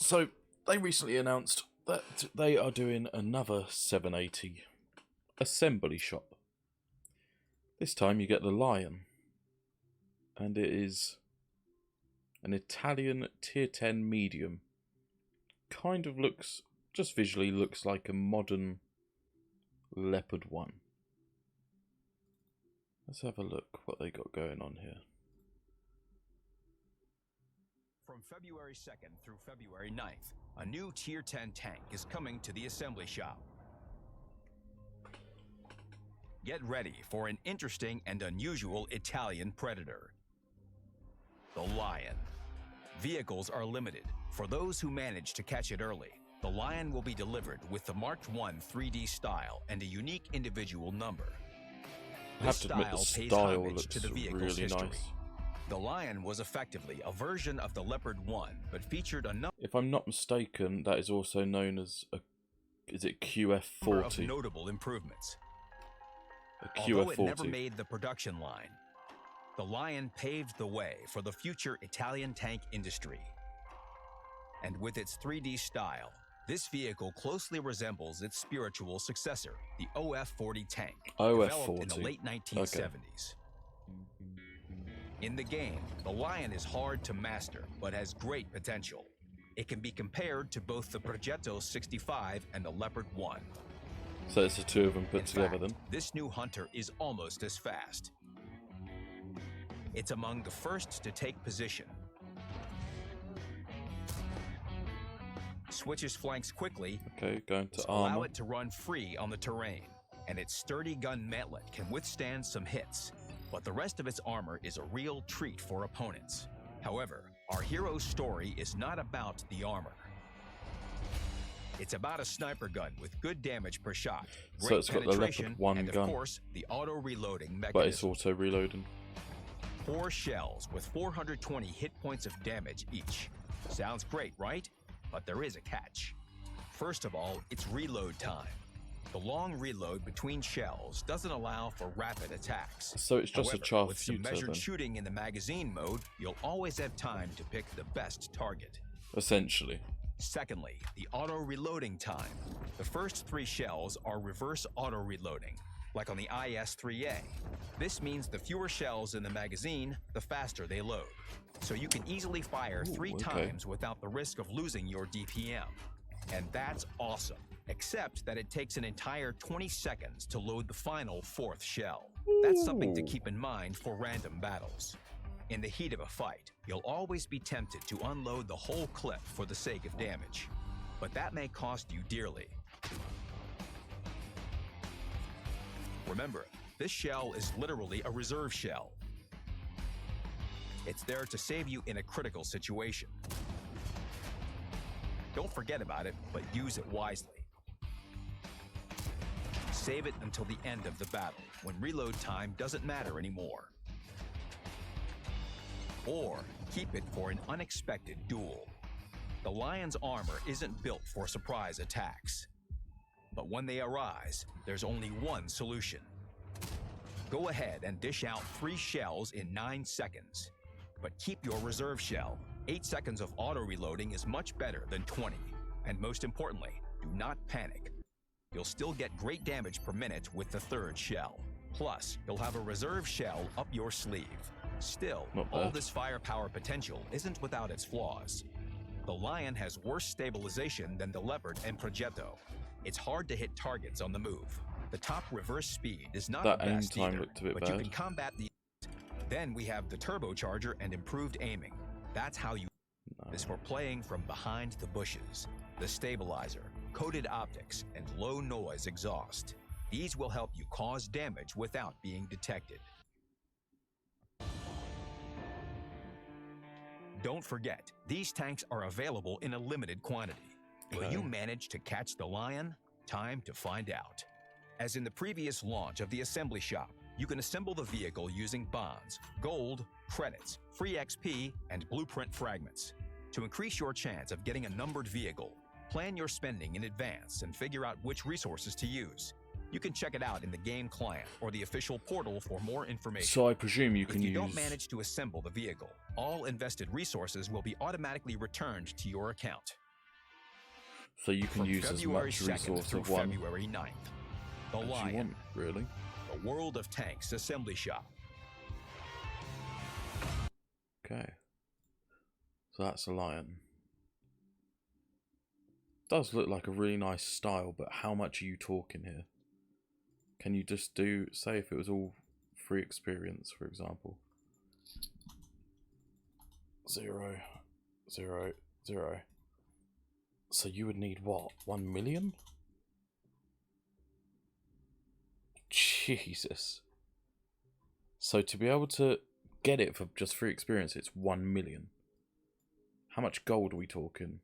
So they recently announced that they are doing another 780 assembly shop. This time you get the Lion, and it is an Italian tier 10 medium. Kind of looks, just visually looks like a modern Leopard 1. Let's have a look what they got going on here. From February 2nd through February 9th, a new Tier 10 tank is coming to the assembly shop. Get ready for an interesting and unusual Italian predator, the Lion. Vehicles are limited. For those who manage to catch it early, the Lion will be delivered with the Mark I 3D style and a unique individual number. I have to admit the style looks to the vehicle's really history. nice. The Lion was effectively a version of the Leopard 1, but featured a number If I'm not mistaken, that is also known as a, is it of QF40? notable improvements. A Although it never QF40. made the production line, the Lion paved the way for the future Italian tank industry. And with its 3D style, this vehicle closely resembles its spiritual successor, the OF-40 tank, developed in the OF40. late 1970s. In the game, the Lion is hard to master, but has great potential. It can be compared to both the Progetto 65 and the Leopard 1. So it's the two of them put In together fact, then. this new Hunter is almost as fast. It's among the first to take position, switches flanks quickly, Okay, going to allow armor. it to run free on the terrain, and its sturdy gun mantlet can withstand some hits, but the rest of its armor is a real treat for opponents. However, our hero's story is not about the armor. It's about a sniper gun with good damage per shot, So great it's got the penetration, Leopard 1 and of gun. course, the auto-reloading But it's mechanism. auto reloading. 4 shells with 420 hit points of damage each. Sounds great, right? But there is a catch. First of all, it's reload time. The long reload between shells doesn't allow for rapid attacks. So it's just However, a char with some future measured then, shooting in the magazine mode, you'll always have time to pick the best target. essentially. Secondly, the auto-reloading time. The first 3 shells are reverse auto-reloading, like on the IS-3A. This means the fewer shells in the magazine, the faster they load. So you can easily fire Ooh, 3 okay. times without the risk of losing your DPM. And that's awesome, except that it takes an entire 20 seconds to load the final 4th shell. That's something to Ooh. keep in mind for random battles. In the heat of a fight, you'll always be tempted to unload the whole clip for the sake of damage, but that may cost you dearly. Remember, this shell is literally a reserve shell. It's there to save you in a critical situation. Don't forget about it, but use it wisely. Save it until the end of the battle, when reload time doesn't matter anymore. Or keep it for an unexpected duel. The Lion's armor isn't built for surprise attacks. But when they arise, there's only one solution. Go ahead and dish out 3 shells in 9 seconds. But keep your reserve shell. 8 seconds of auto-reloading is much better than 20. And most importantly, do not panic. You'll still get great damage per minute with the 3rd shell. Plus, you'll have a reserve shell up your sleeve. Still, Not all bad. this firepower potential isn't without its flaws. The Lion has worse stabilization than the Leopard and Progetto. It's hard to hit targets on the move. The top reverse speed is not That the aim best time either, looked a bit but you bad. can combat the. Then we have the turbocharger and improved aiming. That's how you is for playing from behind the bushes. The stabilizer, coated optics, and low noise exhaust. These will help you cause damage without being detected. Don't forget, these tanks are available in a limited quantity. Will you Okay. manage to catch the Lion? Time to find out. As in the previous launch of the assembly shop, you can assemble the vehicle using bonds, gold, credits, free XP, and blueprint fragments. To increase your chance of getting a numbered vehicle, plan your spending in advance and figure out which resources to use. You can check it out in the game client or the official portal for more information. So I presume you If can you use... don't manage to assemble the vehicle, all invested resources will be automatically returned to your account. So you can From use as February much 2nd resource through of one February 9th, the as you Lion, want, really. the World of Tanks assembly shop. Okay. So that's a Lion. Does look like a really nice style, but how much are you talking here? Can you just do, say if it was all free experience, for example. 0, 0, 0. So you would need what? 1 million? Jesus. So to be able to get it for just free experience, it's 1 million. How much gold are we talking?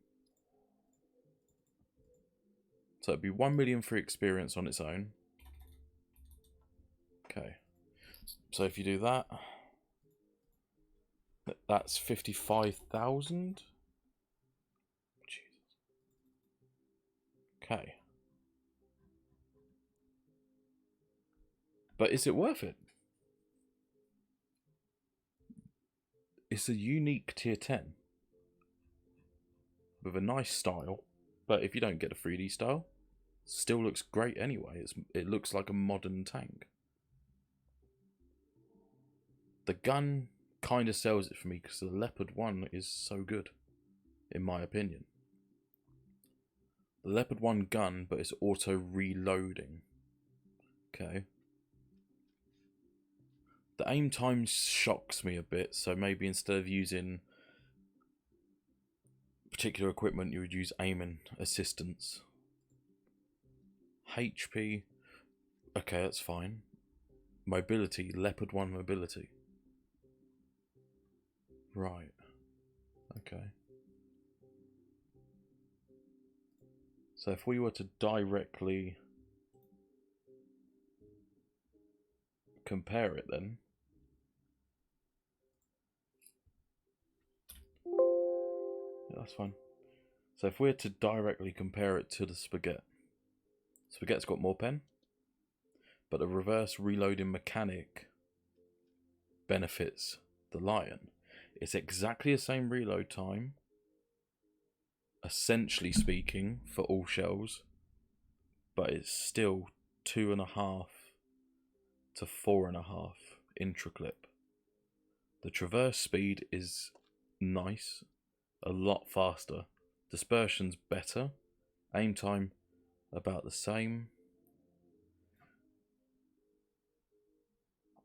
So it'd be 1 million free experience on its own. Okay. So if you do that, that's 55,000. Jesus. Okay. But is it worth it? It's a unique tier 10 with a nice style, but if you don't get a 3D style, still looks great anyway. It looks like a modern tank. The gun kind of sells it for me because the Leopard 1 is so good, in my opinion. The Leopard 1 gun, but it's auto reloading. Okay. The aim time shocks me a bit, so maybe instead of using particular equipment, you would use aiming assistance. HP, okay, that's fine. Mobility, Leopard 1 mobility. Right, okay. So if we were to directly compare it then, yeah, that's fine. So if we're to directly compare it to the Spaghetti, Spaghetti's got more pen, but the reverse reloading mechanic benefits the Lion. It's exactly the same reload time, essentially speaking, for all shells, but it's still 2.5 to 4.5 intra-clip. The traverse speed is nice, a lot faster. Dispersion's better. Aim time about the same.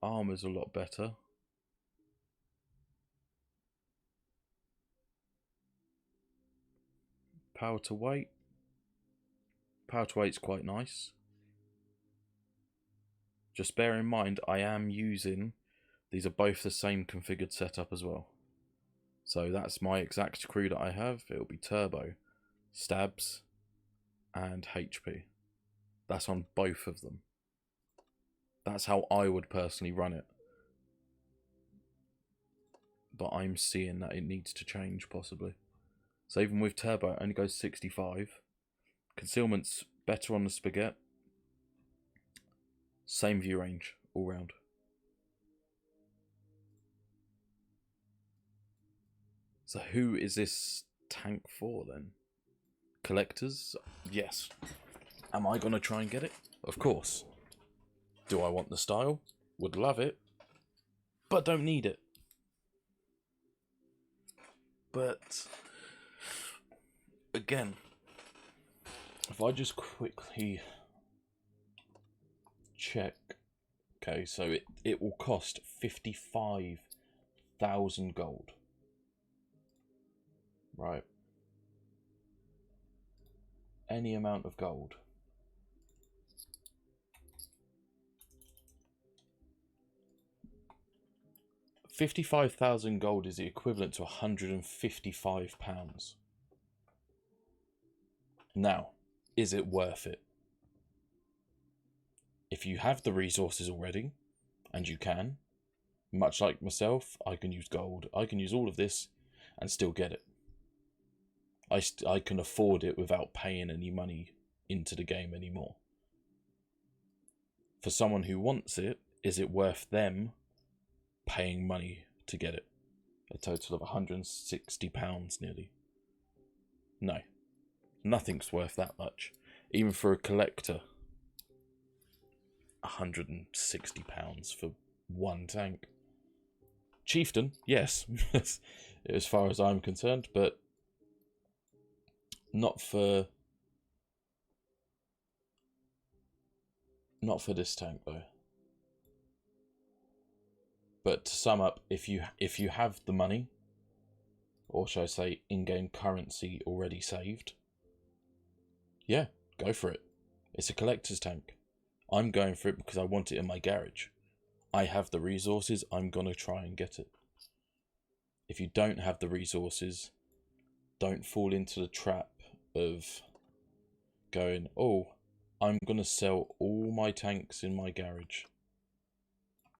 Armor's a lot better. Power to weight. Power to weight's quite nice. Just bear in mind, I am using, these are both the same configured setup as well. So that's my exact crew that I have. It'll be turbo, stabs, and HP. That's on both of them. That's how I would personally run it. But I'm seeing that it needs to change, possibly. So even with turbo, it only goes 65. Concealment's better on the Spaghetti. Same view range, all round. So who is this tank for, then? Collectors? Yes. Am I going to try and get it? Of course. Do I want the style? Would love it. But don't need it. But again, if I just quickly check. Okay, so it will cost 55,000 gold. Right. Any amount of gold. £55,000 gold is the equivalent to £155. Now, is it worth it? If you have the resources already, and you can, much like myself, I can use gold, I can use all of this and still get it. I can afford it without paying any money into the game anymore. For someone who wants it, is it worth them paying money to get it? A total of £160 nearly. No. Nothing's worth that much. Even for a collector. £160 for one tank. Chieftain, yes. As far as I'm concerned, but not for this tank though. But to sum up, if you have the money, or shall I say in-game currency already saved, yeah, go for it. It's a collector's tank. I'm going for it because I want it in my garage. I have the resources, I'm gonna try and get it. If you don't have the resources, don't fall into the trap of going, oh, I'm gonna sell all my tanks in my garage